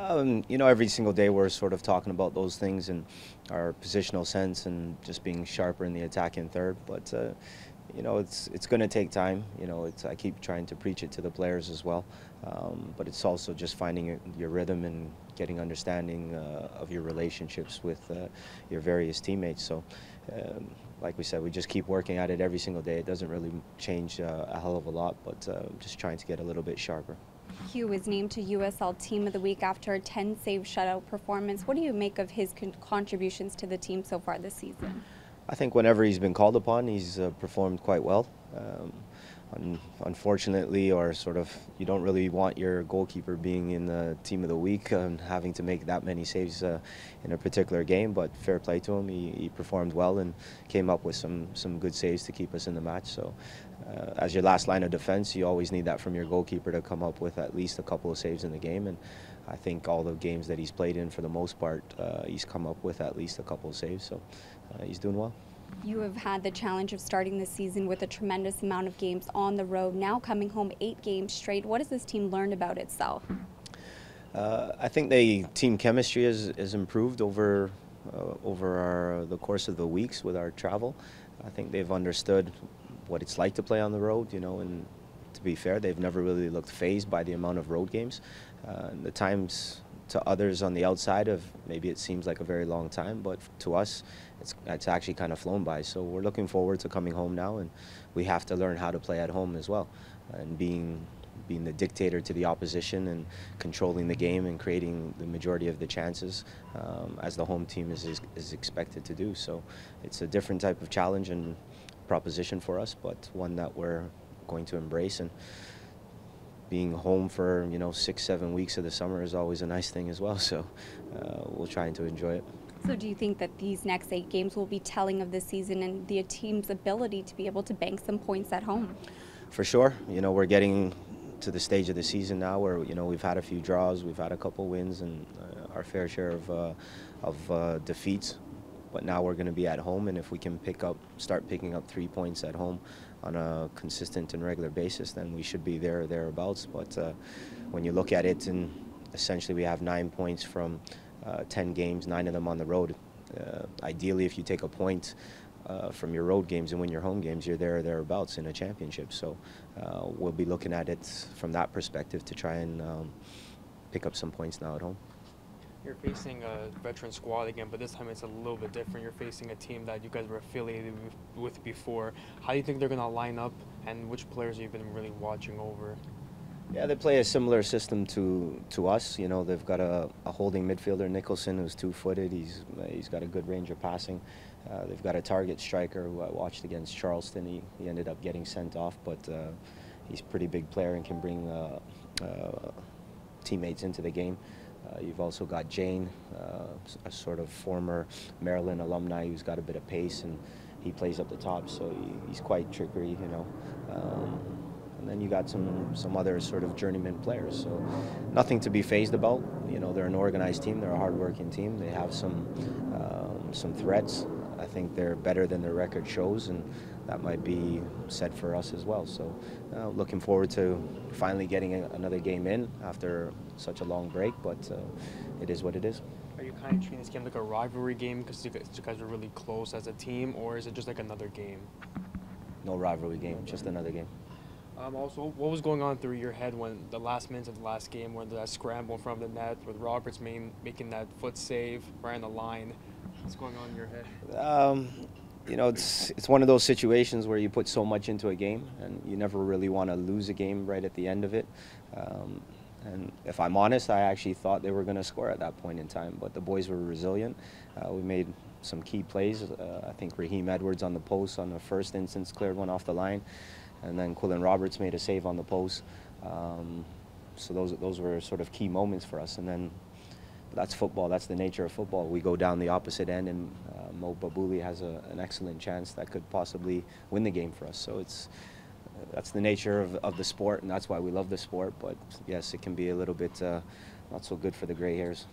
You know, every single day we're sort of talking about those things and our positional sense and just being sharper in the attacking third. But you know, it's going to take time. You know, I keep trying to preach it to the players as well. But it's also just finding your rhythm and getting understanding of your relationships with your various teammates. So, like we said, we just keep working at it every single day. It doesn't really change a hell of a lot, but just trying to get a little bit sharper. Hugh was named to USL Team of the Week after a 10-save shutout performance. What do you make of his contributions to the team so far this season? I think whenever he's been called upon, he's performed quite well. Unfortunately, or sort of, you don't really want your goalkeeper being in the Team of the Week and having to make that many saves in a particular game, but fair play to him. He performed well and came up with some good saves to keep us in the match. So as your last line of defense, you always need that from your goalkeeper to come up with at least a couple of saves in the game. And I think all the games that he's played in, for the most part, he's come up with at least a couple of saves. So he's doing well. You have had the challenge of starting the season with a tremendous amount of games on the road, now coming home 8 games straight. What has this team learned about itself? I think the team chemistry has improved over the course of the weeks with our travel. I think they've understood what it's like to play on the road, you know, and to be fair, they've never really looked fazed by the amount of road games. The times to others on the outside of maybe it seems like a very long time, but to us it's actually kind of flown by. So we're looking forward to coming home now, and we have to learn how to play at home as well, and being the dictator to the opposition and controlling the game and creating the majority of the chances as the home team is expected to do. So it's a different type of challenge and proposition for us, but one that we're going to embrace. And being home for 6-7 weeks of the summer is always a nice thing as well. So we'll try to enjoy it. So do you think that these next 8 games will be telling of the season and the team's ability to be able to bank some points at home? For sure. You know, we're getting to the stage of the season now where we've had a few draws, we've had a couple wins, and our fair share of defeats. But now we're going to be at home, and if we can start picking up 3 points at home on a consistent and regular basis, then we should be there or thereabouts. But when you look at it, and essentially we have 9 points from 10 games, 9 of them on the road. Ideally, if you take a point from your road games and win your home games, you're there or thereabouts in a championship. So we'll be looking at it from that perspective to try and pick up some points now at home. You're facing a veteran squad again, but this time it's a little bit different. You're facing a team that you guys were affiliated with before. How do you think they're going to line up, and which players have you been really watching over? Yeah, they play a similar system to us. You know, they've got a holding midfielder, Nicholson, who's 2-footed. He's got a good range of passing. They've got a target striker who I watched against Charleston. He ended up getting sent off, but he's a pretty big player and can bring teammates into the game. You've also got Jane, a sort of former Maryland alumni who's got a bit of pace, and he plays up the top, so he's quite trickery, you know. And then you got some other sort of journeyman players, so nothing to be fazed about. You know, they're an organized team, they're a hard-working team. They have some threats. I think they're better than their record shows, and that might be said for us as well. So looking forward to finally getting another game in after such a long break, but it is what it is. Are you kind of treating this game like a rivalry game because you guys are really close as a team, or is it just like another game? No rivalry game, just another game. Also, what was going on through your head when the last minutes of the last game, when that scramble in front of the net with Roberts making that foot save right on the line? What's going on in your head? You know, it's one of those situations where you put so much into a game, and you never really want to lose a game right at the end of it. And if I'm honest, I actually thought they were going to score at that point in time, but the boys were resilient. We made some key plays. I think Raheem Edwards on the post on the first instance cleared one off the line, and then Quillen Roberts made a save on the post. So those were sort of key moments for us. And then that's football. That's the nature of football. We go down the opposite end, and Mo Babouli has an excellent chance that could possibly win the game for us. So that's the nature of the sport, and that's why we love the sport. But yes, it can be a little bit not so good for the gray hairs.